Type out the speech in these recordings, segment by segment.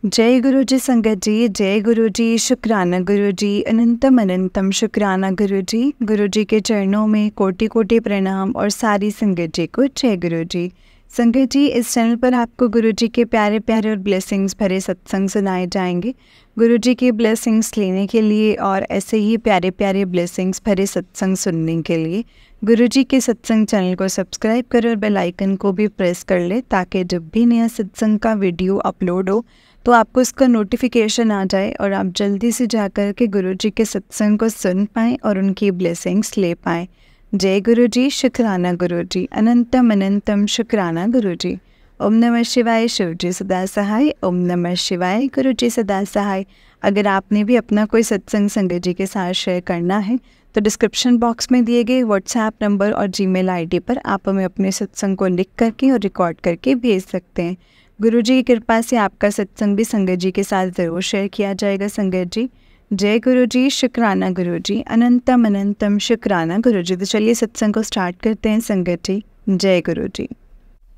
जय गुरु जी संगत जी, जय गुरु जी, शुक्राना गुरु जी, अनंतम अनंतम शुक्राना गुरु जी के चरणों में कोटि कोटि प्रणाम और सारी संगत जी को जय गुरु जी। संगत जी, इस चैनल पर आपको गुरु जी के प्यारे प्यारे और ब्लेसिंग्स भरे सत्संग सुनाए जाएंगे। गुरु जी के ब्लेसिंग्स लेने के लिए और ऐसे ही प्यारे प्यारे ब्लेसिंग्स भरे सत्संग सुनने के लिए गुरु जी के सत्संग चैनल को सब्सक्राइब करें और बेल आइकन को भी प्रेस कर ले, ताकि जब भी नया सत्संग का वीडियो अपलोड हो तो आपको इसका नोटिफिकेशन आ जाए और आप जल्दी से जाकर के गुरु जी के सत्संग को सुन पाएँ और उनकी ब्लेसिंग्स ले पाएँ। जय गुरु जी, शुक्राना गुरु जी, अनंतम अनंतम शुक्राना गुरु जी। ओम नमः शिवाय, शिव जी सदा सहाय। ओम नमः शिवाय, गुरु जी सदा सहाय। अगर आपने भी अपना कोई सत्संग संगत जी के साथ शेयर करना है तो डिस्क्रिप्शन बॉक्स में दिए गए व्हाट्सएप नंबर और जीमेल आईडी पर आप हमें अपने सत्संग को लिख करके और रिकॉर्ड करके भेज सकते हैं। गुरु जी की कृपा से आपका सत्संग भी संगत जी के साथ ज़रूर शेयर किया जाएगा। संगत जी, जय गुरु जी, शुक्राना गुरु जी, अनंतम अनंतम शुक्राना गुरु जी। तो चलिए सत्संग को स्टार्ट करते हैं संगत जी। जय गुरु जी।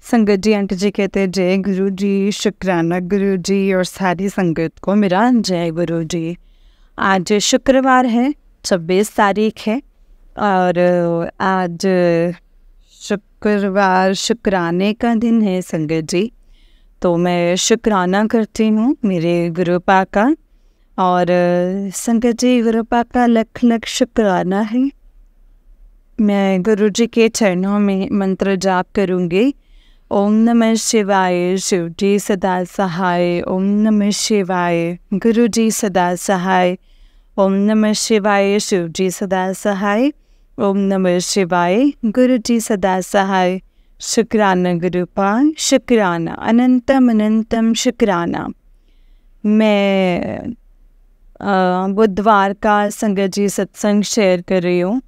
संगत जी, आंटी जी कहते हैं जय गुरु जी, शुक्राना गुरु जी और सारी संगत को मेरा जय गुरु जी। आज शुक्रवार है, 26 तारीख है और आज शुक्रवार शुक्राने का दिन है संगत जी। तो मैं शुक्राना करती हूँ मेरे गुरु पा का और संगत जी गुरु पा का लख लख शुक्राना है। मैं गुरु जी के चरणों में मंत्र जाप करूँगी। ओम नमः शिवाय, शिव जी सदा सहाय। ओम नमः शिवाय, गुरु जी सदा सहाय। ओम नमः शिवाय, शिव जी सदा सहाय। ओम नमः शिवाय, गुरु जी सदा सहाय। शुक्राना गुरुपाल, शुक्राना, अनंतम अनंतम शुक्राना। मैं बुधवार का संगत जी सत्संग शेयर कर रही हूँ।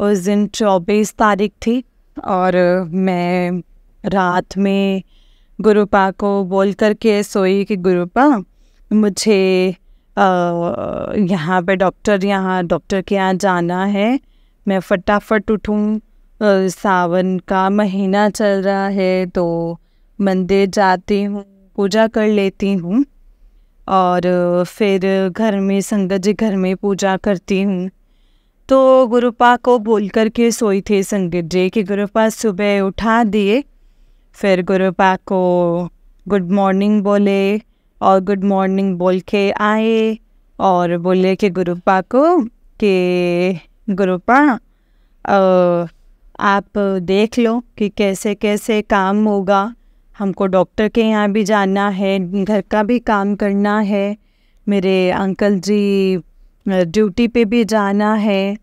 उस दिन 24 तारीख थी और मैं रात में गुरुपा को बोल करके सोई कि गुरुपा मुझे यहाँ पे डॉक्टर के यहाँ जाना है, मैं फटाफट उठूँ। सावन का महीना चल रहा है तो मंदिर जाती हूँ, पूजा कर लेती हूँ और फिर घर में संगत जी घर में पूजा करती हूँ। तो गुरुपा को बोल करके सोई थी संगत जी कि गुरुपा सुबह उठा दिए। फिर गुरुपा को गुड मॉर्निंग बोले और गुड मॉर्निंग बोल के आए और बोले कि गुरुपा को कि गुरुपा आप देख लो कि कैसे कैसे काम होगा, हमको डॉक्टर के यहाँ भी जाना है, घर का भी काम करना है, मेरे अंकल जी ड्यूटी पे भी जाना है,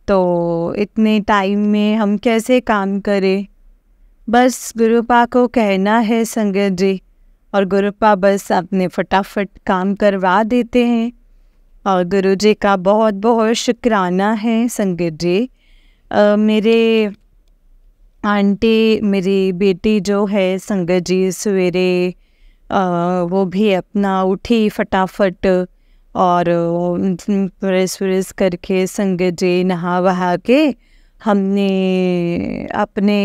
तो इतने टाइम में हम कैसे काम करें। बस गुरुपा को कहना है संगत जी और गुरुपा बस अपने फटाफट काम करवा देते हैं और गुरु जी का बहुत बहुत शुक्राना है संगत जी। मेरे आंटी, मेरी बेटी जो है संगत जी सवेरे वो भी अपना उठी फटाफट और प्रेस व्रेस करके संगत जी नहा वहा के हमने अपने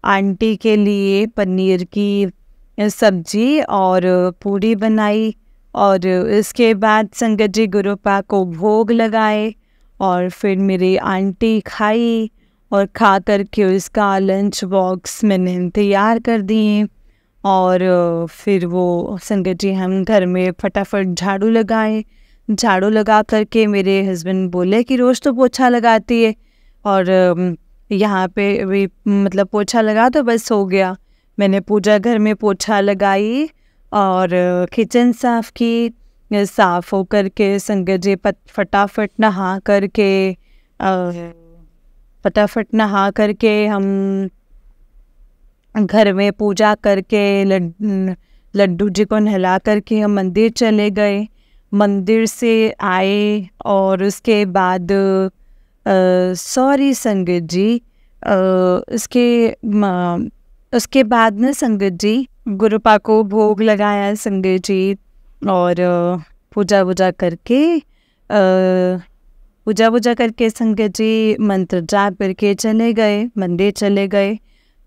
आंटी के लिए पनीर की सब्जी और पूरी बनाई और इसके बाद संगत जी गुरुपा को भोग लगाए और फिर मेरी आंटी खाई और खा कर के उसका लंच बॉक्स मैंने तैयार कर दिए और फिर वो संगत जी हम घर में फटाफट झाड़ू लगाए। झाड़ू लगा करके मेरे हस्बैंड बोले कि रोज़ तो पोछा लगाती है और यहाँ पे भी मतलब पोछा लगा तो बस हो गया। मैंने पूजा घर में पोछा लगाई और किचन साफ़ की। साफ़ हो करके संगत जी फटाफट नहा करके हम घर में पूजा करके लड्डू जी को नहला करके हम मंदिर चले गए। मंदिर से आए और उसके बाद सॉरी संगत जी उसके बाद में संगत जी गुरुपा को भोग लगाया संगत जी और पूजा वूजा करके संगत जी मंत्र जाप करके चले गए, मंदिर चले गए।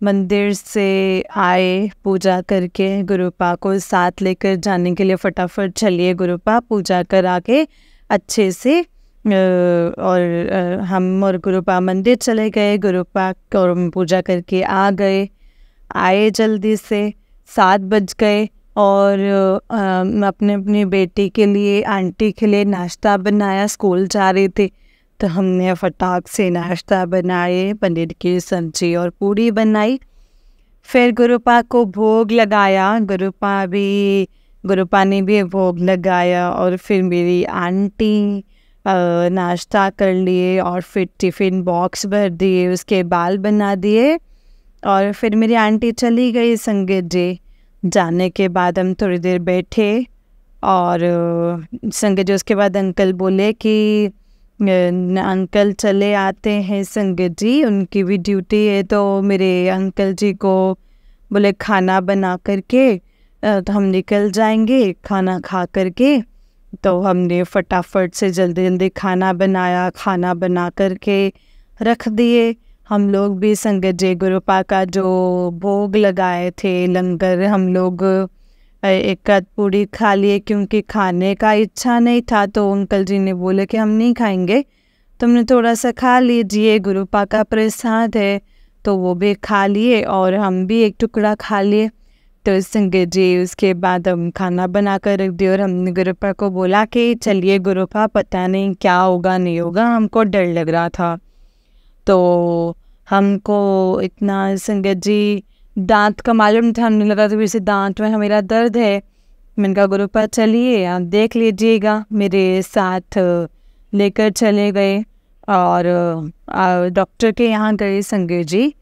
मंदिर से आए पूजा करके, गुरुपा को साथ लेकर जाने के लिए फटाफट चलिए गुरुपा पूजा करा के अच्छे से और हम और गुरुपा मंदिर चले गए। गुरुपा को पूजा करके आ गए, आए जल्दी से 7 बज गए और अपने अपनी बेटी के लिए, आंटी के लिए नाश्ता बनाया। स्कूल जा रहे थे तो हमने फटाक से नाश्ता बनाए, पनीर की सब्जी और पूड़ी बनाई। फिर गुरुपा को भोग लगाया, गुरुपा ने भी भोग लगाया और फिर मेरी आंटी नाश्ता कर लिए और फिर टिफ़िन बॉक्स भर दिए, उसके बाल बना दिए और फिर मेरी आंटी चली गई संगत जी। जाने के बाद हम थोड़ी देर बैठे और संगत जी, उसके बाद अंकल बोले कि अंकल चले आते हैं संगत जी, उनकी भी ड्यूटी है। तो मेरे अंकल जी को बोले खाना बना करके तो हम निकल जाएंगे खाना खा करके। तो हमने फटाफट से जल्दी जल्दी खाना बनाया, खाना बना करके रख दिए। हम लोग भी संगत जी गुरुपा का जो भोग लगाए थे लंगर, हम लोग एक आध पूड़ी खा लिए क्योंकि खाने का इच्छा नहीं था। तो अंकल जी ने बोले कि हम नहीं खाएंगे, तुमने थोड़ा सा खा लीजिए, गुरुपा का प्रसाद है। तो वो भी खा लिए और हम भी एक टुकड़ा खा लिए। तो संगत जी उसके बाद हम खाना बना कर रख दिए और हमने गुरुपा को बोला कि चलिए गुरुपा, पता नहीं क्या होगा नहीं होगा, हमको डर लग रहा था। तो हमको इतना संगत जी दांत का मालूम था, हमने लगा था वैसे दांत में मेरा दर्द है। मैंने कहा गुरुपा चलिए आप देख लीजिएगा, मेरे साथ लेकर चले गए और डॉक्टर के यहाँ गए संगत जी।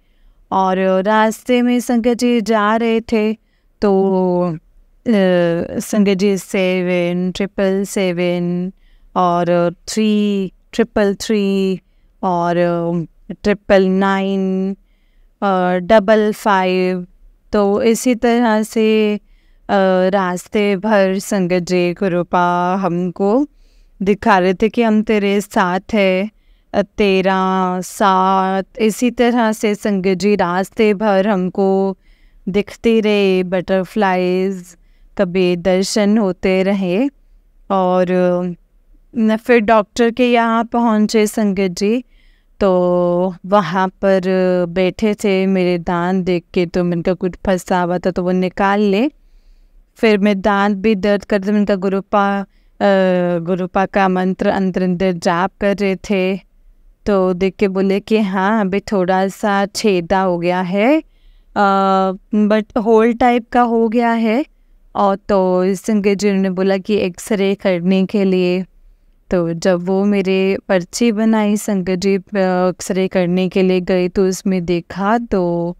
और रास्ते में संगत जी जा रहे थे तो संगत जी 7 777 और 3 333 और 999 और 55, तो इसी तरह से रास्ते भर संगत जी गुरुपा हमको दिखा रहे थे कि हम तेरे साथ है, तेरा साथ। इसी तरह से संगत जी रास्ते भर हमको दिखते रहे, बटरफ्लाइज कभी दर्शन होते रहे। और फिर डॉक्टर के यहाँ पहुँचे संगत जी, तो वहाँ पर बैठे थे। मेरे दांत देख के तो मैंने कहा कुछ फंसा हुआ था तो वो निकाल ले। फिर मैं दांत भी दर्द करते, मैंने कहा गुरुपा का मंत्र अंदर जाप कर रहे थे। तो देख के बोले कि हाँ अभी थोड़ा सा छेदा हो गया है, बट होल टाइप का हो गया है। और तो संगत जी ने बोला कि एक्सरे करने के लिए। तो जब वो मेरे पर्ची बनाई, संगत जी एक्सरे करने के लिए गए तो उसमें देखा तो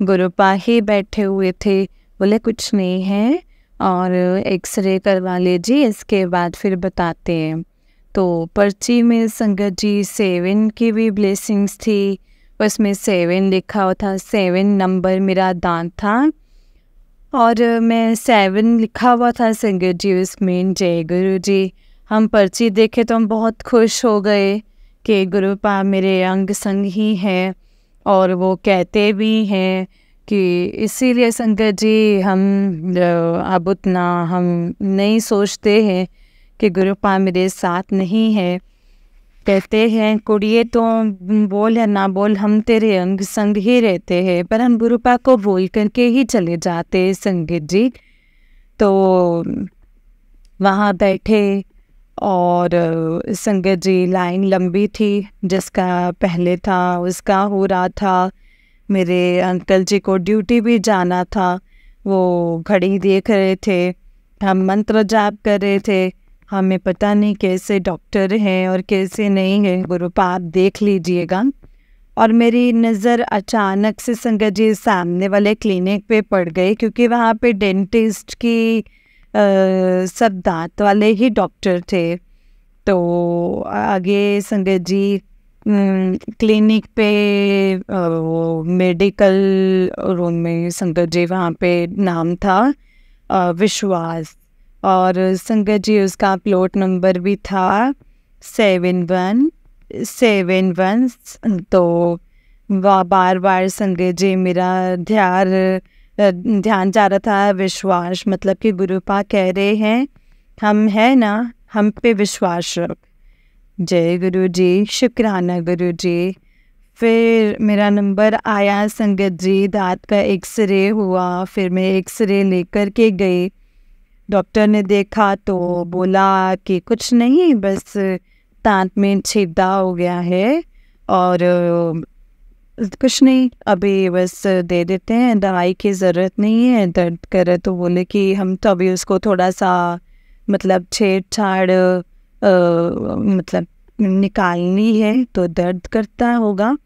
गुरुपा ही बैठे हुए थे। बोले कुछ नहीं है और एक्सरे करवा लीजिए, इसके बाद फिर बताते हैं। तो पर्ची में संगत जी 7 की भी ब्लेसिंग्स थी, उसमें 7 लिखा हुआ था, 7 नंबर मेरा दांत था और मैं 7 लिखा हुआ था संगत जी उसमें। जय गुरु जी। हम पर्ची देखे तो हम बहुत खुश हो गए कि गुरुपा मेरे अंग संग ही हैं और वो कहते भी हैं कि इसीलिए संगत जी हम अब उतना हम नहीं सोचते हैं कि गुरुपा मेरे साथ नहीं है। कहते हैं कुड़िए तो बोल या ना बोल, हम तेरे अंग संग ही रहते हैं, पर हम गुरुपा को बोल करके ही चले जाते हैं संगत जी। तो वहाँ बैठे और संगत जी लाइन लंबी थी, जिसका पहले था उसका हो रहा था। मेरे अंकल जी को ड्यूटी भी जाना था, वो घड़ी देख रहे थे, हम मंत्र जाप कर रहे थे। हमें पता नहीं कैसे डॉक्टर हैं और कैसे नहीं है, गुरुपा आप देख लीजिएगा। और मेरी नज़र अचानक से संगत जी सामने वाले क्लिनिक पे पड़ गई, क्योंकि वहाँ पे डेंटिस्ट की सब दांत वाले ही डॉक्टर थे। तो आगे संगत जी क्लिनिक पे वो मेडिकल रूम में संगत जी वहाँ पे नाम था विश्वास, और संगत जी उसका प्लॉट नंबर भी था 7171। तो बार बार संगत जी मेरा ध्यान जा रहा था विश्वास, मतलब कि गुरुपा कह रहे हैं हम है ना, हम पे विश्वास रख। जय गुरु जी, शुक्राना गुरु जी। फिर मेरा नंबर आया संगत जी, दांत का एक्सरे हुआ। फिर मैं एक्सरे लेकर के गई, डॉक्टर ने देखा तो बोला कि कुछ नहीं, बस दांत में छेदा हो गया है और कुछ नहीं, अभी बस दे देते हैं, दवाई की ज़रूरत नहीं है। दर्द करे तो बोले कि हम तो अभी उसको थोड़ा सा मतलब छेड़छाड़ मतलब निकालनी है तो दर्द करता होगा,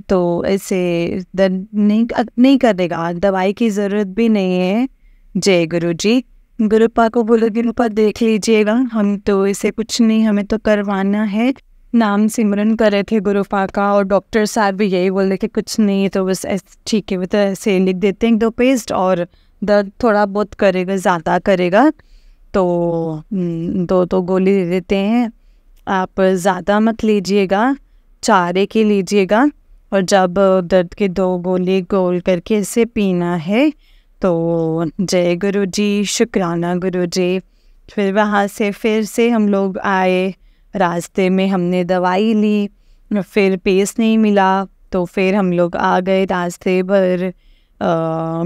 तो ऐसे दर्द नहीं करेगा, दवाई की ज़रूरत भी नहीं है। जय गुरु जी। गुरुपा को बोलो गुरुपा देख लीजिएगा, हम तो इसे कुछ नहीं, हमें तो करवाना है। नाम सिमरन कर रहे थे गुरुपा का, और डॉक्टर साहब भी यही बोल रहे कि कुछ नहीं, तो बस ठीक है, वो तो ऐसे लिख देते हैं 2 पेस्ट, और दर्द थोड़ा बहुत करेगा, ज़्यादा करेगा तो 2 गोली दे देते हैं। आप ज़्यादा मत लीजिएगा, 4 की लीजिएगा, और जब दर्द के 2 गोली गोल करके इसे पीना है। तो जय गुरु जी, शुक्राना गुरु जी। फिर वहाँ से फिर से हम लोग आए, रास्ते में हमने दवाई ली, फिर पेस नहीं मिला, तो फिर हम लोग आ गए रास्ते भर।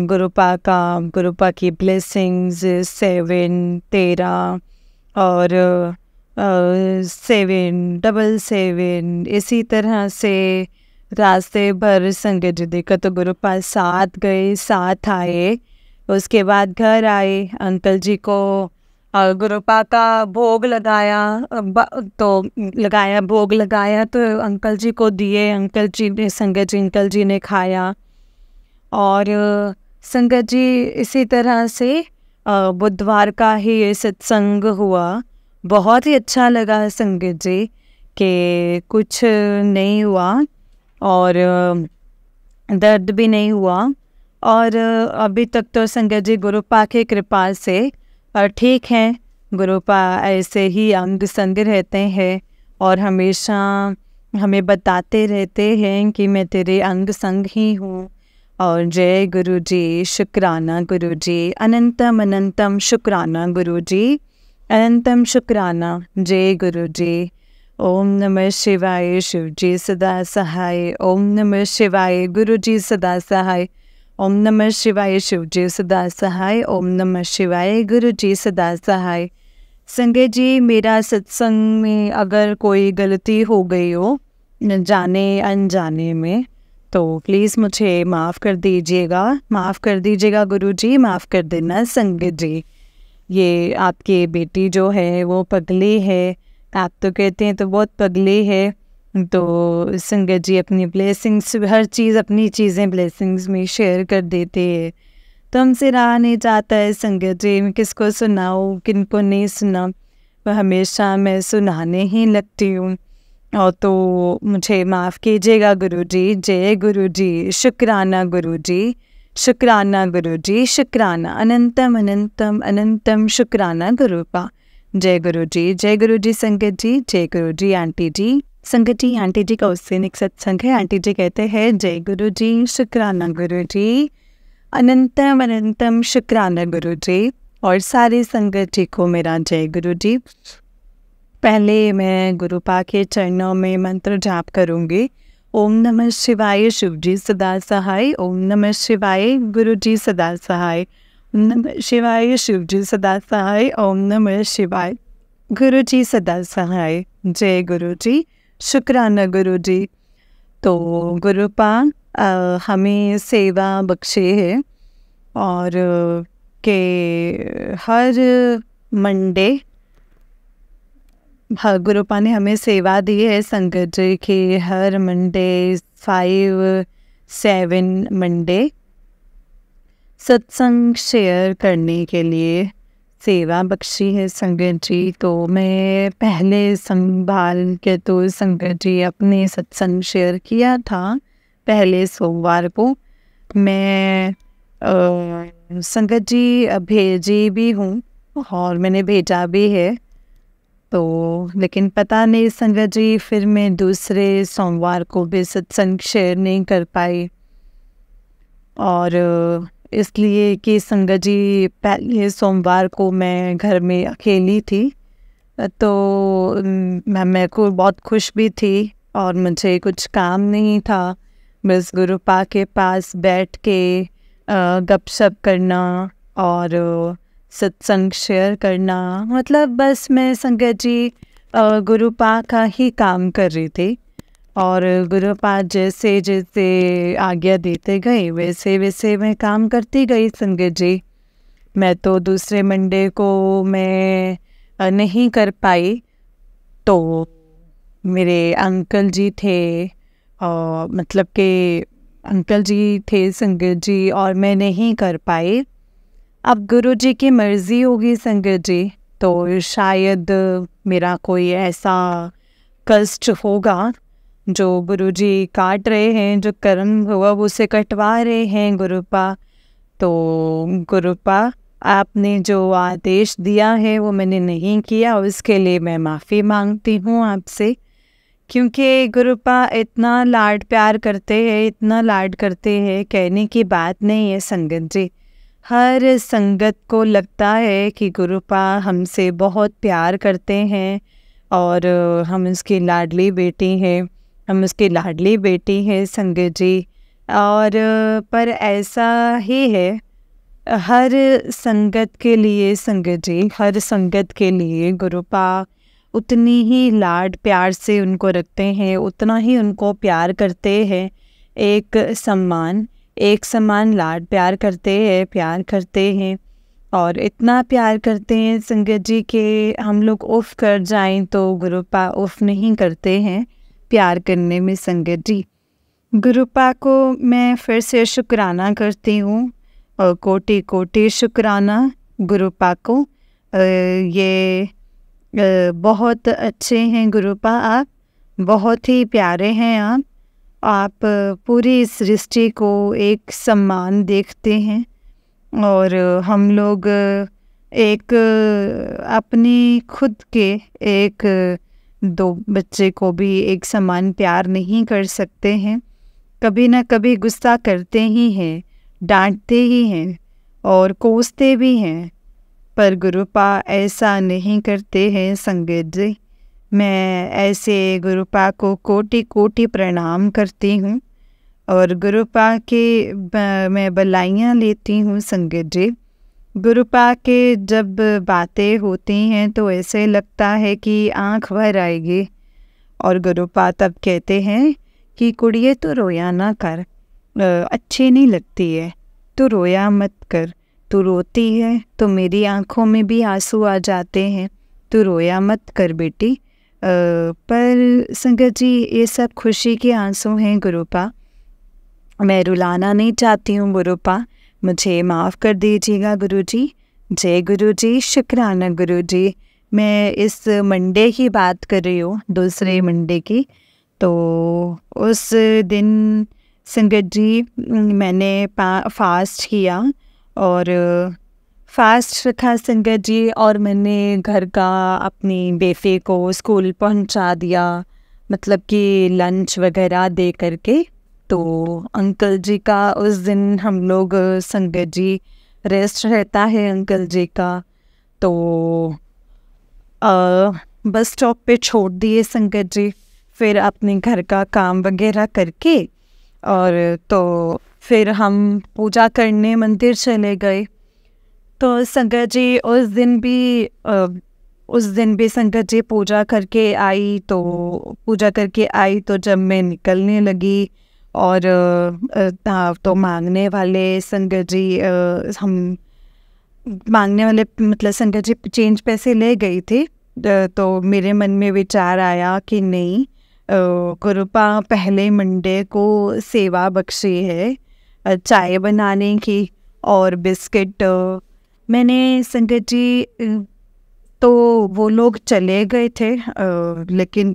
गुरुपा की ब्लेसिंग्स 7 13 और 7 इसी तरह से रास्ते भर संगत जी देखा। तो गुरुपा 7 गए, 7 आए, उसके बाद घर आए। अंकल जी को गुरुपा का भोग लगाया, भोग लगाया तो अंकल जी को दिए, अंकल जी ने संगत जी अंकल जी ने खाया। और संगत जी इसी तरह से बुधवार का ही ये सत्संग हुआ, बहुत ही अच्छा लगा संगत जी कि कुछ नहीं हुआ और दर्द भी नहीं हुआ, और अभी तक तो संगत जी गुरुपा की कृपा से ठीक हैं। गुरुपा ऐसे ही अंग संग रहते हैं और हमेशा हमें बताते रहते हैं कि मैं तेरे अंग संग ही हूँ। और जय गुरु जी, शुक्राना गुरु जी, अनंतम अनंतम शुक्राना गुरु जी, अनंतम शुक्राना। जय गुरु जी। ओम नमः शिवाय, शिव जी सदा सहाय। ओम नमः शिवाय, गुरु जी सदा सहाय। ओम नमः शिवाय, शिव जी सदा सहाय। ओम नमः शिवाय, गुरु जी सदा सहाय। संगत जी, मेरा सत्संग में अगर कोई गलती हो गई हो जाने अनजाने में, तो प्लीज़ मुझे माफ़ कर दीजिएगा, माफ़ कर दीजिएगा गुरु जी, माफ़ कर देना संगत जी। ये आपकी बेटी जो है वो पगली है, आप तो कहते हैं तो बहुत पगली है, तो संगत जी अपनी ब्लेसिंग्स, हर चीज़ अपनी चीज़ें ब्लेसिंग्स में शेयर कर देते हैं, तो हमसे रहा नहीं जाता है संगत जी, मैं किसको सुनाऊँ किनको नहीं सुना, वह हमेशा मैं सुनाने ही लगती हूँ, और तो मुझे माफ़ कीजिएगा गुरु जी। जय गुरु जी, शुक्राना गुरु जी, शुक्राना गुरु जी, शुक्राना, अनंतम अनंतम अनंतम शुक्राना गुरुपा। जय गुरु जी, जय गुरु जी संगत जी, जय गुरु जी आंटी जी। संगत जी, आंटी जी का उससे एक सत्संग है, आंटी जी कहते हैं जय गुरु जी, शुक्राना गुरु जी, अनंतम अनंतम शुक्राना गुरु जी। और सारी संगत जी को मेरा जय गुरु जी। पहले मैं गुरुपा के चरणों में मंत्र जाप करूँगी। ओम नमः शिवाय, शिव जी सदा सहाय। ओम नमः शिवाय, गुरु जी सदा सहाय। ओम नमः शिवाय, शिव जी सदा सहाय। ओम नमः शिवाय, गुरु जी सदा सहाय। जय गुरु जी, शुक्राना गुरु जी। तो गुरुपा हमें सेवा बख्शे है, और के हर मंडे गुरुपा ने हमें सेवा दी है संगत जी की, हर मंडे 5-7 मंडे सत्संग शेयर करने के लिए सेवा बख्शी है संगत जी। तो मैं पहले संभाल के तो संगत जी अपने सत्संग शेयर किया था पहले सोमवार को, मैं संगत जी भेजी भी हूँ और मैंने भेजा भी है, तो लेकिन पता नहीं संगत जी, फिर मैं दूसरे सोमवार को भी सत्संग शेयर नहीं कर पाई। और इसलिए कि संगत जी पहले सोमवार को मैं घर में अकेली थी, तो मैं को बहुत खुश भी थी और मुझे कुछ काम नहीं था, बस गुरुपा के पास बैठ के गपशप करना और सत्संग शेयर करना, मतलब बस मैं संगत जी गुरुपा का ही काम कर रही थी। और गुरुपा जैसे जैसे आज्ञा देते गए वैसे वैसे मैं काम करती गई संगत जी। मैं तो दूसरे मंडे को मैं नहीं कर पाई, तो मेरे अंकल जी थे, मतलब कि अंकल जी थे संगत जी, और मैं नहीं कर पाई। अब गुरु जी की मर्ज़ी होगी संगत जी, तो शायद मेरा कोई ऐसा कष्ट होगा जो गुरु जी काट रहे हैं, जो कर्म हुआ वो उसे कटवा रहे हैं गुरुपा। तो गुरुपा, आपने जो आदेश दिया है वो मैंने नहीं किया, उसके लिए मैं माफ़ी मांगती हूँ आपसे, क्योंकि गुरुपा इतना लाड प्यार करते हैं, इतना लाड करते हैं, कहने की बात नहीं है संगत जी। हर संगत को लगता है कि गुरुपा हमसे बहुत प्यार करते हैं और हम उसकी लाडली बेटी हैं, हम उसकी लाडली बेटी हैं संगत जी। और पर ऐसा ही है, हर संगत के लिए संगत जी, हर संगत के लिए गुरुपा उतनी ही लाड प्यार से उनको रखते हैं, उतना ही उनको प्यार करते हैं, एक समान लाड प्यार करते हैं और इतना प्यार करते हैं संगत जी कि हम लोग उफ़ कर जाएं तो गुरुपा उफ़ नहीं करते हैं प्यार करने में संगत जी। गुरुपा को मैं फिर से शुक्राना करती हूँ और कोटि कोटि शुक्राना गुरुपा को। ये बहुत अच्छे हैं गुरुपा, आप बहुत ही प्यारे हैं। आप पूरी सृष्टि को एक समान देखते हैं और हम लोग एक अपनी खुद के एक दो बच्चे को भी एक समान प्यार नहीं कर सकते हैं, कभी ना कभी गुस्सा करते ही हैं, डांटते ही हैं और कोसते भी हैं, पर गुरुपा ऐसा नहीं करते हैं संगत जी। मैं ऐसे गुरुपा को कोटि कोटि प्रणाम करती हूँ और गुरुपा के मैं बलाइयाँ लेती हूँ संगत जी। गुरुपा के जब बातें होती हैं तो ऐसे लगता है कि आँख भर आएगी और गुरुपा तब कहते हैं कि कुड़िए तो रोया ना कर, अच्छी नहीं लगती है, तो रोया मत कर, तू रोती है तो मेरी आँखों में भी आंसू आ जाते हैं, तू रोया मत कर बेटी। पर संगत जी ये सब खुशी के आंसू हैं गुरुपा, मैं रुलाना नहीं चाहती हूँ गुरुपा, मुझे माफ़ कर दीजिएगा गुरुजी। जय गुरुजी, शुक्राना गुरुजी। मैं इस मंडे की बात कर रही हूँ, दूसरे मंडे की। तो उस दिन संगत जी मैंने फास्ट किया और फास्ट रखा संगत जी, और मैंने घर का अपनी बेटे को स्कूल पहुंचा दिया, मतलब कि लंच वगैरह दे करके। तो अंकल जी का उस दिन हम लोग संगत जी रेस्ट रहता है अंकल जी का, तो बस स्टॉप पे छोड़ दिए संगत जी, फिर अपने घर का काम वगैरह करके और तो फिर हम पूजा करने मंदिर चले गए। तो संगत जी उस दिन भी संगत जी पूजा करके आई, तो जब मैं निकलने लगी और तो मांगने वाले संगत जी हम मांगने वाले मतलब संगत जी चेंज पैसे ले गई थी, तो मेरे मन में विचार आया कि नहीं, गुरुपा पहले मंडे को सेवा बख्शी है चाय बनाने की और बिस्किट। मैंने संगत जी तो वो लोग चले गए थे, लेकिन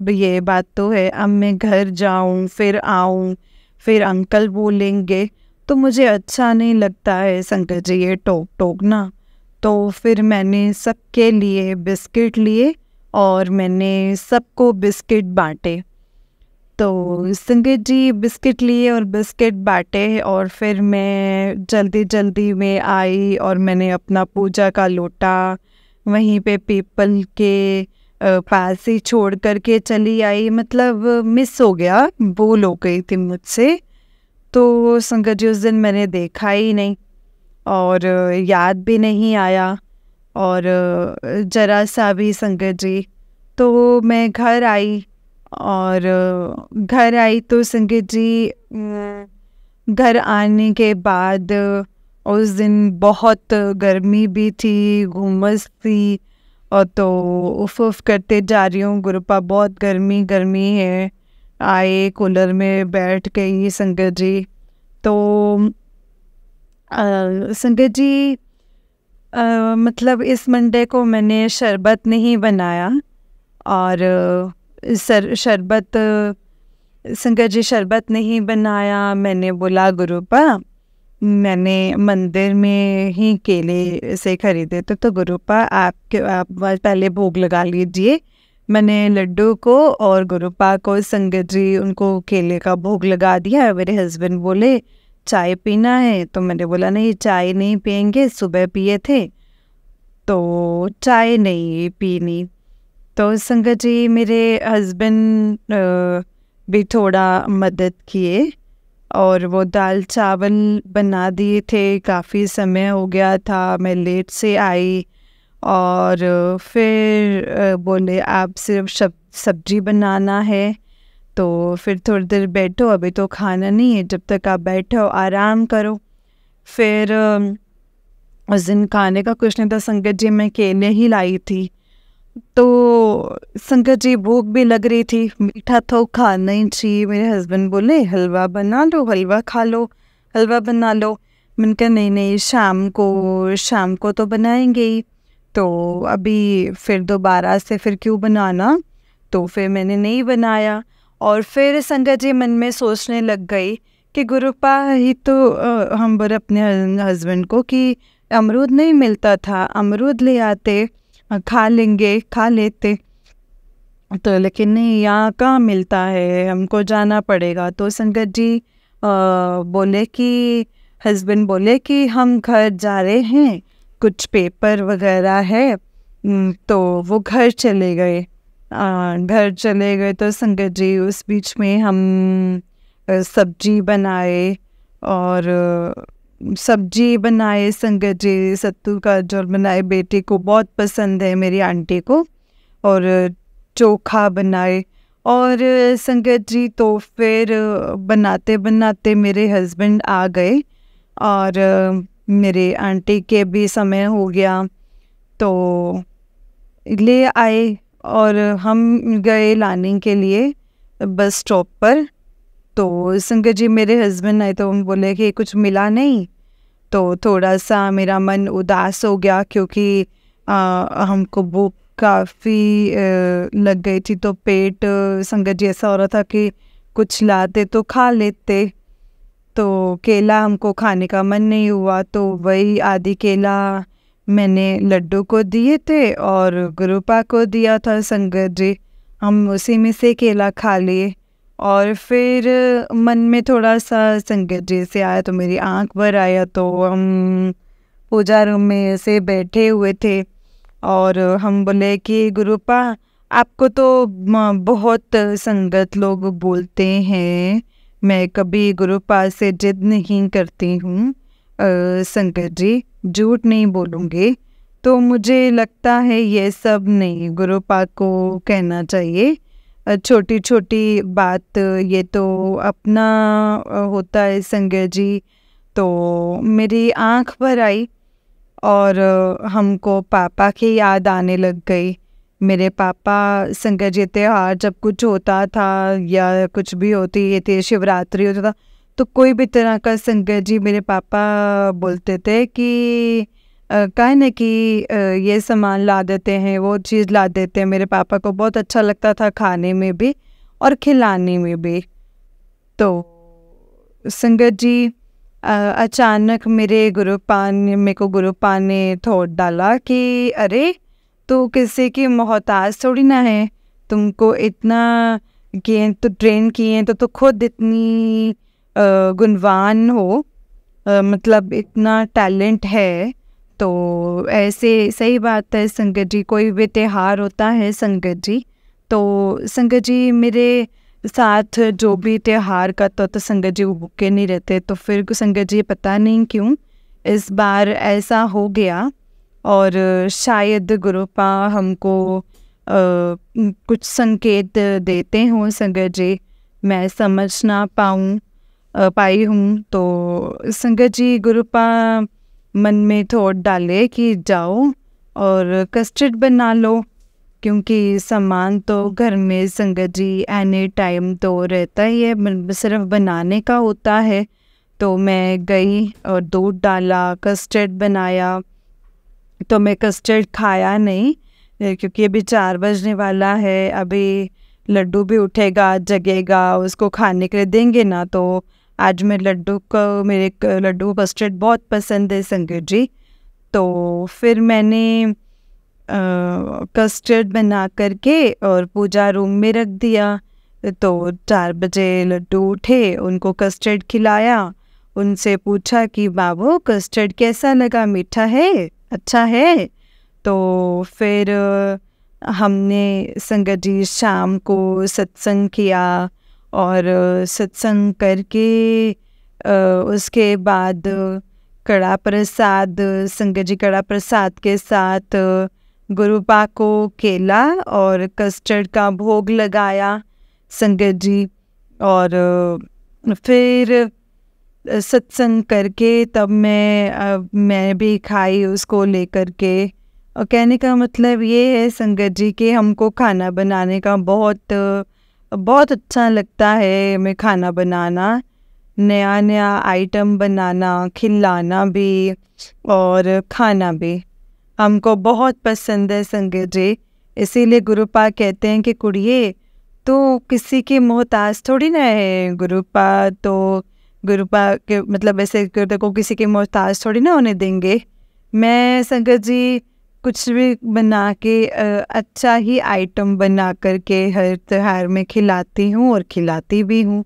ये बात तो है, अब मैं घर जाऊं फिर आऊं फिर अंकल बोलेंगे तो मुझे अच्छा नहीं लगता है संगत जी ये टोकना। तो फिर मैंने सबके लिए बिस्किट लिए और मैंने सबको बिस्किट बांटे। तो संगत जी बिस्किट लिए और बिस्किट बांटे, और फिर मैं जल्दी जल्दी में आई और मैंने अपना पूजा का लोटा वहीं पे पीपल के पास ही छोड़ करके चली आई। मतलब मिस हो गया, भूल हो गई थी मुझसे। तो संगत जी उस दिन मैंने देखा ही नहीं और याद भी नहीं आया, और जरा सा भी संगत जी। तो मैं घर आई, और घर आई तो संगत जी घर आने के बाद उस दिन बहुत गर्मी भी थी, गुमस थी, और तो उफ उफ करते जा रही हूँ, गुरुपा बहुत गर्मी गर्मी है। आए कूलर में बैठ गई संगत जी। तो संगत जी मतलब इस मंडे को मैंने शरबत नहीं बनाया, और शरबत संगत जी शरबत नहीं बनाया। मैंने बोला गुरुपा, मैंने मंदिर में ही केले से खरीदे थे, तो गुरुपा आप पहले भोग लगा लीजिए। मैंने लड्डू को और गुरुपा को संगत जी उनको केले का भोग लगा दिया। मेरे हस्बैंड बोले चाय पीना है, तो मैंने बोला नहीं चाय नहीं पियेंगे, सुबह पिए थे तो चाय नहीं पीनी। तो संगत जी मेरे हस्बैंड भी थोड़ा मदद किए, और वो दाल चावल बना दिए थे। काफ़ी समय हो गया था, मैं लेट से आई, और फिर बोले आप सिर्फ सब्जी बनाना है, तो फिर थोड़ी देर बैठो, अभी तो खाना नहीं है, जब तक आप बैठो आराम करो। फिर उस दिन खाने का कुछ नहीं था संगत जी, मैं केले ही लाई थी। तो संगत जी भूख भी लग रही थी, मीठा तो खाना ही चाहिए। मेरे हस्बैंड बोले हलवा बना लो, हलवा खा लो, हलवा बना लो। मैंने कहा नहीं नहीं, शाम को तो बनाएंगे ही, तो अभी फिर दोबारा से फिर क्यों बनाना। तो फिर मैंने नहीं बनाया, और फिर संगत जी मन में सोचने लग गई कि गुरुपा ही तो हम बोले अपने हस्बैंड को कि अमरूद नहीं मिलता था, अमरूद ले आते, खा लेंगे, खा लेते। तो लेकिन नहीं, यहाँ कहाँ मिलता है, हमको जाना पड़ेगा। तो संगत जी बोले कि हस्बैंड बोले कि हम घर जा रहे हैं, कुछ पेपर वगैरह है, तो वो घर चले गए। तो संगत जी उस बीच में हम सब्जी बनाए, और सब्जी बनाए संगत जी, सत्तू का झोल बनाए, बेटे को बहुत पसंद है मेरी आंटी को, और चोखा बनाए। और संगत जी तो फिर बनाते बनाते मेरे हस्बैंड आ गए, और मेरे आंटी के भी समय हो गया, तो ले आए, और हम गए लाने के लिए बस स्टॉप पर। तो संगत जी मेरे हस्बैंड आए तो हम बोले कि कुछ मिला नहीं, तो थोड़ा सा मेरा मन उदास हो गया, क्योंकि हमको भूख काफ़ी लग गई थी। तो पेट संगत जी ऐसा हो रहा था कि कुछ लाते तो खा लेते, तो केला हमको खाने का मन नहीं हुआ, तो वही आधी केला मैंने लड्डू को दिए थे और गुरुपा को दिया था संगत जी। हम उसी में से केला खा लिए, और फिर मन में थोड़ा सा संगत जी से आया, तो मेरी आंख भर आया। तो हम पूजा रूम में ऐसे बैठे हुए थे, और हम बोले कि गुरुपा आपको तो बहुत संगत लोग बोलते हैं, मैं कभी गुरुपा से जिद नहीं करती हूँ, संगत जी झूठ नहीं बोलूँगी, तो मुझे लगता है ये सब नहीं गुरुपा को कहना चाहिए। छोटी छोटी बात ये तो अपना होता है संगत जी। तो मेरी आंख भर आई, और हमको पापा की याद आने लग गई। मेरे पापा संगत जी त्योहार जब कुछ होता था या कुछ भी होती थी, शिवरात्रि होता था, तो कोई भी तरह का संगत जी मेरे पापा बोलते थे कि कहे न कि ये सामान ला देते हैं, वो चीज़ ला देते हैं। मेरे पापा को बहुत अच्छा लगता था खाने में भी और खिलाने में भी। तो संगत जी अचानक मेरे को गुरुपा ने थोट डाला कि अरे तो किसी की मोहताज थोड़ी ना है। तुमको इतना किए तो ट्रेन किए तो खुद इतनी गुणवान हो, मतलब इतना टैलेंट है। तो ऐसे सही बात है संगत जी, कोई भी त्योहार होता है संगत जी, तो संगत जी मेरे साथ जो भी त्योहार का तो संगत जी वो भूखे नहीं रहते। तो फिर संगत जी पता नहीं क्यों इस बार ऐसा हो गया, और शायद गुरुपा हमको कुछ संकेत देते हों संगत जी, मैं समझ ना पाई हूँ। तो संगत जी गुरुपा मन में थोट डाले कि जाओ और कस्टर्ड बना लो, क्योंकि सामान तो घर में संगत जी एनी टाइम तो रहता ही है, सिर्फ बनाने का होता है। तो मैं गई और दूध डाला, कस्टर्ड बनाया। तो मैं कस्टर्ड खाया नहीं, क्योंकि अभी 4 बजने वाला है, अभी लड्डू भी उठेगा जगेगा, उसको खाने के लिए देंगे ना। तो आज मैं मेरे लड्डू को कस्टर्ड बहुत पसंद है संगत जी। तो फिर मैंने कस्टर्ड बना करके और पूजा रूम में रख दिया। तो 4 बजे लड्डू उठे, उनको कस्टर्ड खिलाया, उनसे पूछा कि बाबू कस्टर्ड कैसा लगा, मीठा है, अच्छा है। तो फिर हमने संगत जी शाम को सत्संग किया, और सत्संग करके उसके बाद कड़ा प्रसाद, संगत जी कड़ा प्रसाद के साथ गुरुपा को केला और कस्टर्ड का भोग लगाया संगत जी। और फिर सत्संग करके तब मैं भी खाई उसको लेकर के। और कहने का मतलब ये है संगत जी कि हमको खाना बनाने का बहुत अच्छा लगता है। हमें खाना बनाना, नया नया आइटम बनाना, खिलाना भी और खाना भी हमको बहुत पसंद है संगत जी। इसीलिए गुरुपा कहते हैं कि कुड़िए तो किसी की मोहताज थोड़ी ना है। गुरुपा के मतलब ऐसे को किसी की मोहताज थोड़ी ना होने देंगे। मैं संगत जी कुछ भी बना के अच्छा ही आइटम बना करके हर त्योहार में खिलाती हूँ और खिलाती भी हूँ।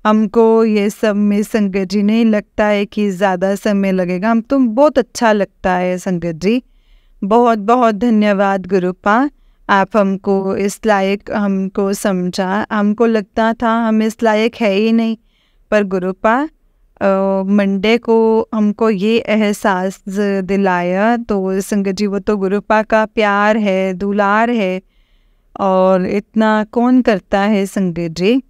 हमको ये सब में संगत जी नहीं लगता है कि ज़्यादा समय लगेगा, हम तो बहुत अच्छा लगता है संगत जी। बहुत बहुत धन्यवाद गुरुपा, आप हमको इस लायक हमको समझा। हमको लगता था हम इस लायक है ही नहीं, पर गुरुपा मंडे को हमको ये एहसास दिलाया। तो संगत जी वो तो गुरुपा का प्यार है, दुलार है, और इतना कौन करता है संगत जी।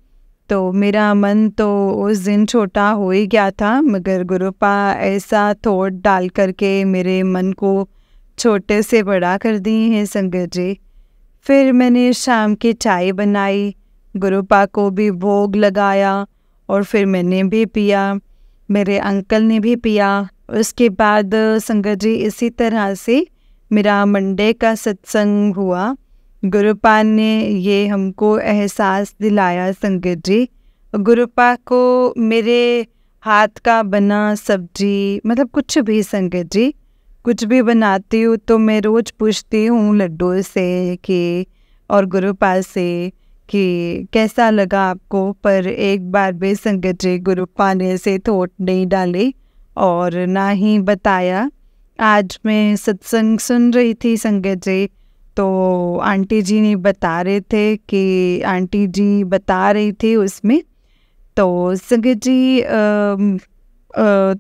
तो मेरा मन तो उस दिन छोटा हो ही गया था, मगर गुरुपा ऐसा थोट डाल करके मेरे मन को छोटे से बड़ा कर दिए हैं संगत जी। फिर मैंने शाम की चाय बनाई, गुरुपा को भी भोग लगाया, और फिर मैंने भी पिया, मेरे अंकल ने भी पिया। उसके बाद संगत जी इसी तरह से मेरा मंडे का सत्संग हुआ। गुरुपा ने ये हमको एहसास दिलाया संगत जी। गुरुपा को मेरे हाथ का बना सब्जी, मतलब कुछ भी संगत जी, कुछ भी बनाती हूँ तो मैं रोज़ पूछती हूँ लड्डू से कि और गुरुपा से कि कैसा लगा आपको। पर एक बार भी संगत जी गुरुपा ने से थोट नहीं डाली और ना ही बताया। आज मैं सत्संग सुन रही थी संगत जी, तो आंटी जी ने बता रहे थे कि आंटी जी बता रही थी उसमें, तो संगत जी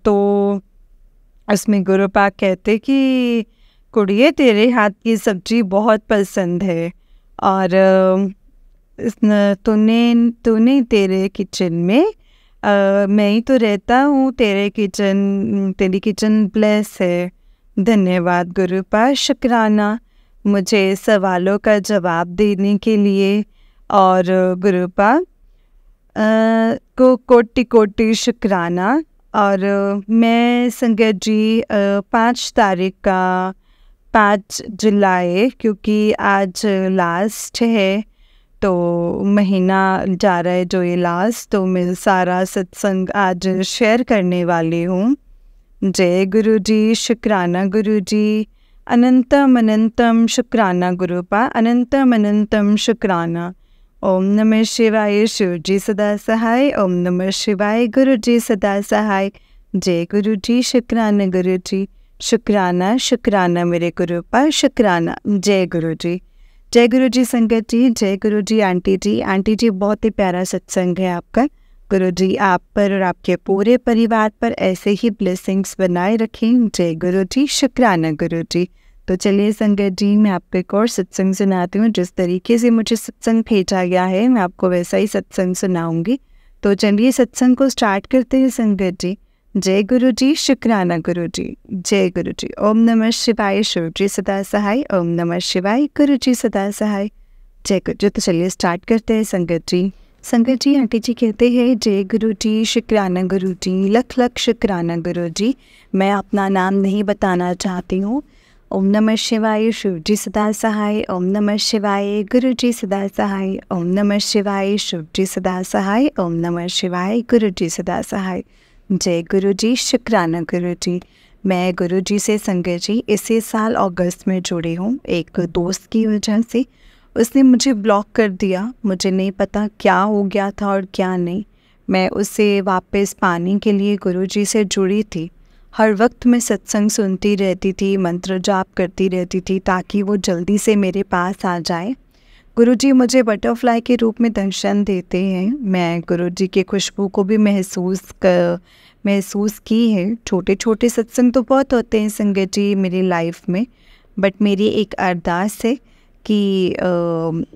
तो उसमें गुरुपा कहते कि कुड़िए तेरे हाथ की सब्जी बहुत पसंद है, और तूने तेरे किचन में मैं ही तो रहता हूँ, तेरी किचन ब्लेस है। धन्यवाद गुरुपा, शुक्राना मुझे सवालों का जवाब देने के लिए। और गुरुपा को कोटि कोटि शुक्राना। और मैं संगत जी 5 जुलाई, क्योंकि आज लास्ट है, तो महीना जा रहा है जो ये लास्ट, तो मैं सारा सत्संग आज शेयर करने वाली हूँ। जय गुरु जी, शुक्राना गुरु जी, अनंतम अनंतम शुक्राना गुरुपा, अनंतम अनंतम शुक्राना। ओम नमः शिवाय, शिव जी सदा सहाय। ओम नमः शिवाय, गुरु जी सदा सहाय। जय गुरु जी, शुक्राना गुरु जी, शुक्राना शुक्राना मेरे गुरुपा, शुक्राना। जय गुरु जी, जय गुरु जी संगत जी, जय गुरु जी आंटी जी। आंटी जी बहुत ही प्यारा सत्संग है आपका। गुरु जी आप पर और आपके पूरे परिवार पर ऐसे ही ब्लेसिंग्स बनाए रखें। जय गुरु जी, शुक्राना गुरु जी। तो चलिए संगत जी, मैं आपको एक और सत्संग सुनाती हूँ। जिस तरीके से मुझे सत्संग भेजा गया है मैं आपको वैसा ही सत्संग सुनाऊंगी। तो चलिए सत्संग को स्टार्ट करते हैं संगत जी। जय गुरु जी, शुक्राना गुरु जी, जय गुरु जी। ओम नमः शिवाय, शिव जी सदा सहाय। ओम नमः शिवाय, गुरु जी सदा सहाय। जय गुरु जी। तो चलिए स्टार्ट करते हैं संगत जी। संगत जी आंटी जी कहते हैं, जय गुरु जी, शुक्राना गुरु जी, लख लख शुक्राना गुरु जी। मैं अपना नाम नहीं बताना चाहती हूँ। ओम नमः शिवाय, शिव जी सदा सहाय। ओम नमः शिवाय, गुरु जी सदा सहाय। ओम नमः शिवाय, शिव जी सदा सहाय। ओम नमः शिवाय, गुरु जी सदा सहाय। जय गुरु जी, शुक्राना गुरु जी। मैं गुरु जी से संगत जी इसी साल अगस्त में जुड़ी हूँ एक दोस्त की वजह से। उसने मुझे ब्लॉक कर दिया, मुझे नहीं पता क्या हो गया था और क्या नहीं। मैं उसे वापस पाने के लिए गुरु जी से जुड़ी थी। हर वक्त मैं सत्संग सुनती रहती थी, मंत्र जाप करती रहती थी ताकि वो जल्दी से मेरे पास आ जाए। गुरुजी मुझे बटरफ्लाई के रूप में दर्शन देते हैं। मैं गुरुजी की खुशबू को भी महसूस की है। छोटे छोटे सत्संग तो बहुत होते हैं संगत जी मेरी लाइफ में, बट मेरी एक अरदास है कि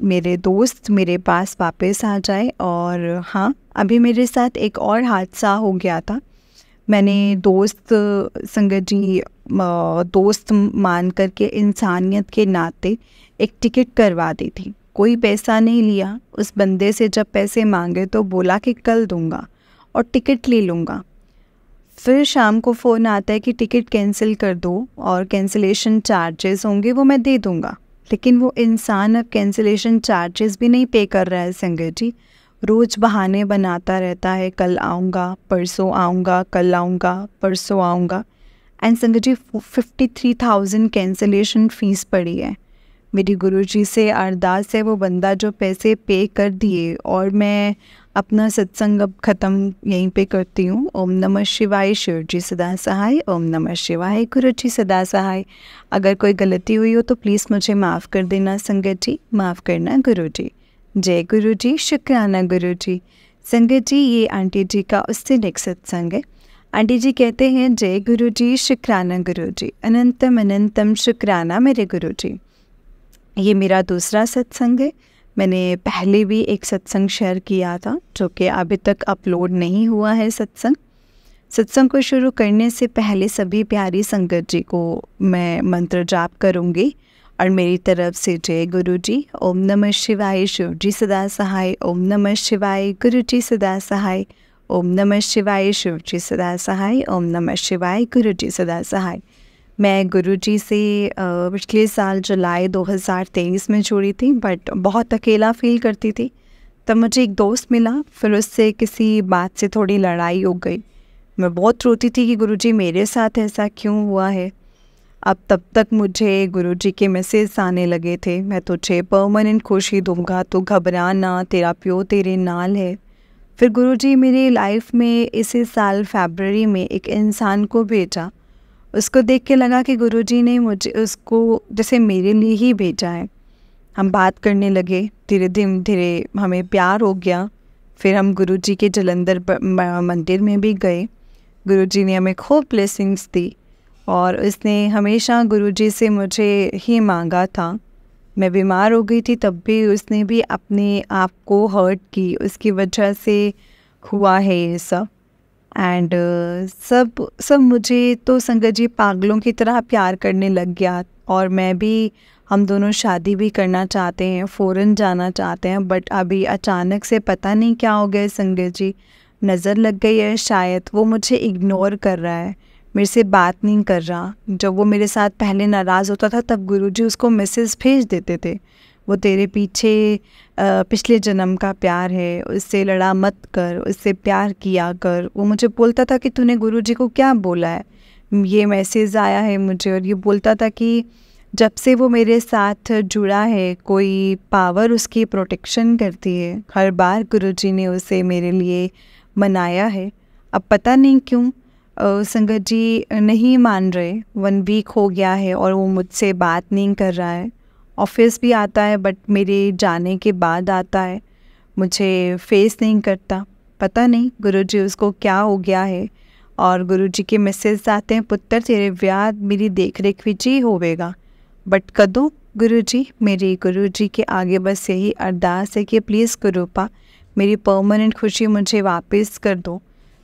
मेरे दोस्त मेरे पास वापस आ जाए। और हाँ, अभी मेरे साथ एक और हादसा हो गया था। मैंने दोस्त संगत जी दोस्त मान करके इंसानियत के नाते एक टिकट करवा दी थी। कोई पैसा नहीं लिया उस बंदे से। जब पैसे मांगे तो बोला कि कल दूंगा और टिकट ले लूँगा। फिर शाम को फ़ोन आता है कि टिकट कैंसिल कर दो और कैंसिलेशन चार्जेस होंगे वो मैं दे दूँगा। लेकिन वो इंसान अब कैंसिलेशन चार्जेस भी नहीं पे कर रहा है संगत जी। रोज़ बहाने बनाता रहता है, कल आऊँगा, परसों आऊँगा, कल आऊँगा, परसों आऊँगा। एंड संगत जी 53,000 कैंसिलेशन फ़ीस पड़ी है। मेरी गुरुजी से अरदास है वो बंदा जो पैसे पे कर दिए। और मैं अपना सत्संग अब ख़त्म यहीं पे करती हूँ। ओम नमः शिवाय, शिव जी सदा सहाय। ओम नमः शिवाय, गुरु जी सदा सहाय। अगर कोई गलती हुई हो तो प्लीज़ मुझे माफ़ कर देना संगत जी, माफ़ करना गुरु जी। जय गुरु जी, शुक्राना गुरु जी। संगत जी ये आंटी जी का उससे नेक्स्ट सत्संग है। आंटी जी कहते हैं, जय गुरु जी, शुक्राना गुरु जी, अनंतम अनंतम शुक्राना मेरे गुरु जी। ये मेरा दूसरा सत्संग है। मैंने पहले भी एक सत्संग शेयर किया था जो कि अभी तक अपलोड नहीं हुआ है। सत्संग को शुरू करने से पहले सभी प्यारी संगत जी को मैं मंत्र जाप करूँगी और मेरी तरफ से जय गुरु जी। ओम नमः शिवाय, शिव जी सदा सहाय। ओम नमः शिवाय, गुरु जी सदा सहाय। ओम नमः शिवाय, शिव जी सदा सहाय। ओम नमः शिवाय, गुरु जी सदा सहाय। मैं गुरुजी से पिछले साल जुलाई 2023 में जुड़ी थी, बट बहुत अकेला फील करती थी। तब मुझे एक दोस्त मिला, फिर उससे किसी बात से थोड़ी लड़ाई हो गई। मैं बहुत रोती थी कि गुरुजी मेरे साथ ऐसा क्यों हुआ है। अब तब तक मुझे गुरुजी के मैसेज आने लगे थे, मैं तुझे परमानेंट खुशी दूंगा, तो घबरा ना, तेरा प्यो तेरे नाल है। फिर गुरुजी मेरी लाइफ में इसी साल फरवरी में एक इंसान को भेजा। उसको देख के लगा कि गुरुजी ने मुझे उसको जैसे मेरे लिए ही भेजा है। हम बात करने लगे, धीरे धीरे हमें प्यार हो गया। फिर हम गुरुजी के जलंधर मंदिर में भी गए। गुरुजी ने हमें खूब ब्लेसिंग्स दी और उसने हमेशा गुरुजी से मुझे ही मांगा था। मैं बीमार हो गई थी तब भी उसने भी अपने आप को हर्ट की, उसकी वजह से हुआ है ये सब। एंड सब मुझे तो संगत जी पागलों की तरह प्यार करने लग गया। और मैं भी, हम दोनों शादी भी करना चाहते हैं, फ़ौरन जाना चाहते हैं, बट अभी अचानक से पता नहीं क्या हो गया संगत जी, नज़र लग गई है शायद। वो मुझे इग्नोर कर रहा है, मेरे से बात नहीं कर रहा। जब वो मेरे साथ पहले नाराज़ होता था तब गुरुजी उसको मैसेज भेज देते थे, वो तेरे पीछे पिछले जन्म का प्यार है, उससे लड़ा मत कर, उससे प्यार किया कर। वो मुझे बोलता था कि तूने गुरुजी को क्या बोला है। ये मैसेज आया है मुझे और ये बोलता था कि जब से वो मेरे साथ जुड़ा है कोई पावर उसकी प्रोटेक्शन करती है। हर बार गुरुजी ने उसे मेरे लिए मनाया है। अब पता नहीं क्यों संगत जी नहीं मान रहे। 1 वीक हो गया है और वो मुझसे बात नहीं कर रहा है। ऑफिस भी आता है बट मेरे जाने के बाद आता है, मुझे फेस नहीं करता। पता नहीं गुरुजी उसको क्या हो गया है। और गुरुजी के मैसेज आते हैं, पुत्र तेरे विਆਹ मेरी देख रेख विच ही होवेगा। बट कदों गुरुजी? मेरी गुरुजी के आगे बस यही अरदास है कि प्लीज़ गुरुपा मेरी परमानेंट खुशी मुझे वापस कर दो।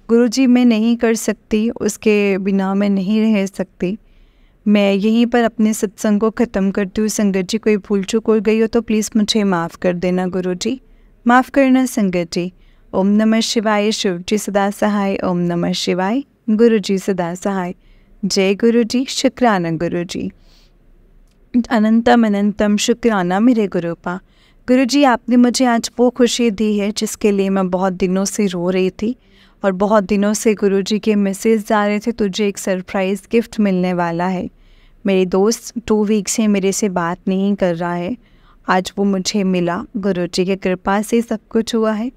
गुरुजी मैं नहीं कर सकती, उसके बिना मैं नहीं रह सकती। मैं यहीं पर अपने सत्संग को ख़त्म करती हूँ। संगत जी कोई भूल चूक हो गई हो तो प्लीज़ मुझे माफ़ कर देना गुरुजी, माफ़ करना संगत जी। ओम नमः शिवाय। शिव जी सदा सहाय। ओम नमः शिवाय। गुरुजी सदा सहाय। जय गुरुजी। शुक्राना गुरुजी। अनंतम अनंतम शुक्राना मेरे गुरुपा। गुरुजी आपने मुझे आज वो खुशी दी है जिसके लिए मैं बहुत दिनों से रो रही थी और बहुत दिनों से गुरुजी के मैसेज आ रहे थे तुझे एक सरप्राइज़ गिफ्ट मिलने वाला है। मेरी दोस्त 2 वीक से मेरे से बात नहीं कर रहा है, आज वो मुझे मिला। गुरुजी की कृपा से सब कुछ हुआ है।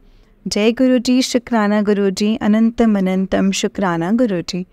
जय गुरुजी। शुक्राना गुरुजी। अनंतम अनंतम शुक्राना गुरुजी।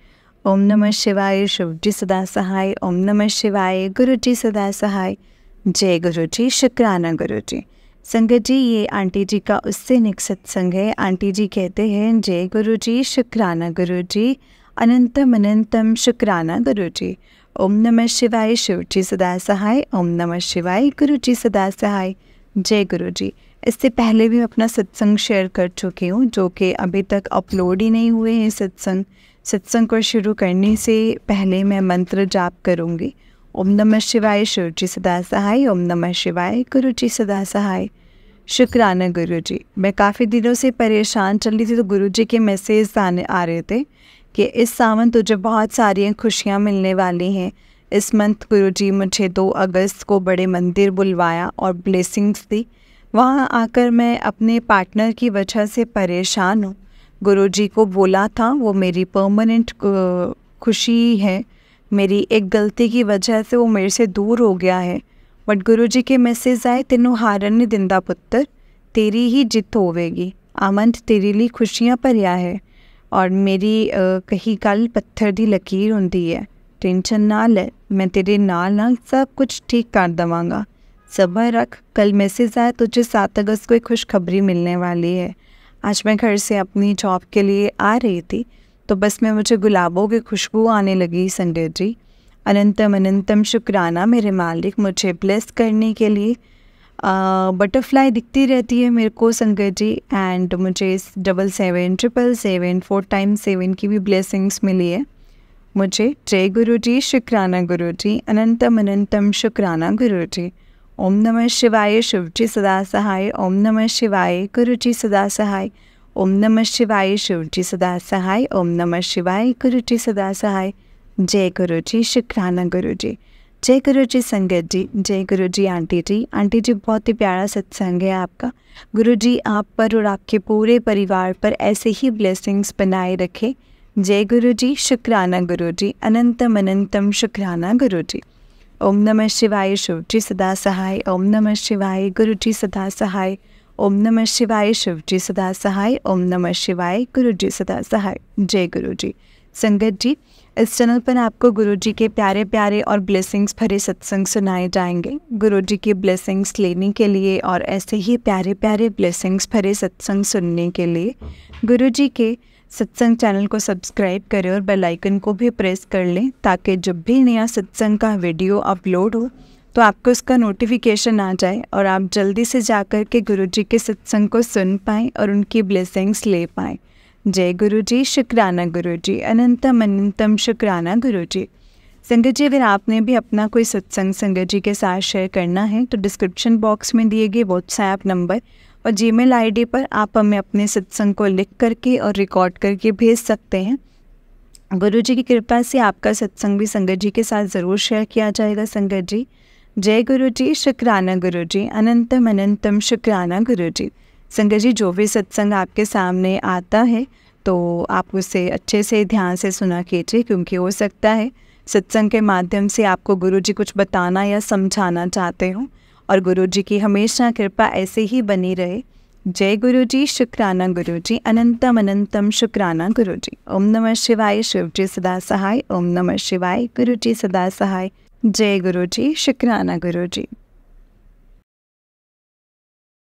ओम नमः शिवाय। शिव जी सदा सहाय। ओम नमः शिवाय। गुरुजी सदा सहाय। जय गुरुजी। शुक्राना गुरुजी। संगत जी ये आंटी जी का उससे नेक्स्ट सत्संग है। आंटी जी कहते हैं जय गुरुजी। शुक्राना गुरुजी। अनंतम अनंतम शुक्राना गुरुजी। ओम नमः शिवाय। शिव जी सदा सहाय। ओम नमः शिवाय। गुरुजी सदा सहाय। जय गुरुजी। इससे पहले भी अपना सत्संग शेयर कर चुकी हूँ जो कि अभी तक अपलोड ही नहीं हुए हैं। सत्संग को शुरू करने से पहले मैं मंत्र जाप करूँगी। ओम नमः शिवाय। शिव जी सदा सहाय। ओम नमः शिवाय। गुरुजी सदा सहाय। शुक्राना गुरुजी। मैं काफ़ी दिनों से परेशान चल रही थी तो गुरुजी के मैसेज आ रहे थे कि इस सावन तुझे बहुत सारी खुशियाँ मिलने वाली हैं। इस मंथ गुरुजी मुझे 2 अगस्त को बड़े मंदिर बुलवाया और ब्लेसिंग्स दी। वहाँ आकर मैं अपने पार्टनर की वजह से परेशान हूँ। गुरुजी को बोला था वो मेरी परमानेंट खुशी है, मेरी एक गलती की वजह से वो मेरे से दूर हो गया है। बट गुरुजी के मैसेज आए, तेनों हारन नहीं दिंदा पुत्र, तेरी ही जित होवेगी। आमंत तेरे लिए खुशियाँ भरिया है और मेरी कही गल पत्थर दी लकीर होंदी है। टेंशन ना ले, मैं तेरे नाल सब कुछ ठीक कर देवांगा। सब्र रख। कल मैसेज आया तुझे 7 अगस्त को एक खुशखबरी मिलने वाली है। आज मैं घर से अपनी जॉब के लिए आ रही थी तो बस में मुझे गुलाबों की खुशबू आने लगी। संगत जी अनंतम अनंतम शुक्राना मेरे मालिक मुझे ब्लेस करने के लिए। बटरफ्लाई दिखती रहती है मेरे को संगत जी एंड मुझे 777777 4 टाइम 7 की भी ब्लेसिंग्स मिली है मुझे। जय गुरुजी। शुक्राना गुरुजी। अनंतम अनंतम शुक्राना गुरुजी। ओम नमः शिवाय। शिव जी सदा सहाय। ओम नमः शिवाय। गुरुजी सदा सहाय। ओम नमः शिवाय। शिव जी सदा सहाय। ओम नमः शिवाय। गुरुजी सदा सहाय। जय गुरुजी। शुक्राना गुरुजी। जय गुरुजी संगत जी। जय गुरुजी आंटी जी। आंटी जी बहुत ही प्यारा सत्संग है आपका। गुरुजी आप पर और आपके पूरे परिवार पर ऐसे ही ब्लेसिंग्स बनाए रखे। जय गुरुजी। शुक्राना गुरुजी। अनंतम अनंतम शुक्राना गुरुजी। ओम नमः शिवाय। शिव जी सदा सहाय। ओम नमः शिवाय। गुरुजी सदा सहाय। ओम नमः शिवाय। शिव जी सदा सहाय। ओम नमः शिवाय। गुरुजी सदा सहाय। जय गुरुजी। संगत जी इस चैनल पर आपको गुरुजी के प्यारे प्यारे और ब्लेसिंग्स भरे सत्संग सुनाए जाएंगे। गुरुजी की ब्लेसिंग्स लेने के लिए और ऐसे ही प्यारे प्यारे ब्लेसिंग्स भरे सत्संग सुनने के लिए गुरुजी के सत्संग चैनल को सब्सक्राइब करें और बेल आइकन को भी प्रेस कर लें ताकि जब भी नया सत्संग का वीडियो अपलोड हो तो आपको उसका नोटिफिकेशन आ जाए और आप जल्दी से जाकर के गुरुजी के सत्संग को सुन पाएँ और उनकी ब्लेसिंग्स ले पाएँ। जय गुरुजी। शुक्राना गुरुजी। अनंतम अनंतम शुक्राना गुरुजी। संगत जी अगर आपने भी अपना कोई सत्संग संगत जी के साथ शेयर करना है तो डिस्क्रिप्शन बॉक्स में दिए गए व्हाट्सएप नंबर और जीमेल आईडी पर आप हमें अपने सत्संग को लिख करके और रिकॉर्ड करके भेज सकते हैं। गुरुजी की कृपा से आपका सत्संग भी संगत जी के साथ ज़रूर शेयर किया जाएगा संगत जी। जय गुरुजी। शुक्राना गुरुजी। अनंतम अनंतम शुक्राना गुरुजी। संगत जी जो भी सत्संग आपके सामने आता है तो आप उसे अच्छे से ध्यान से सुना कीजिए, क्योंकि हो सकता है सत्संग के माध्यम से आपको गुरुजी कुछ बताना या समझाना चाहते हो। और गुरुजी की हमेशा कृपा ऐसे ही बनी रहे। जय गुरुजी, शुक्राना गुरुजी, अनंतम अनंतम शुक्राना गुरुजी। ओम नमः शिवाय, शिवजी सदा सहाय। ओम नमः शिवाय, गुरुजी सदा सहाय। जय गुरुजी, शुक्राना गुरुजी।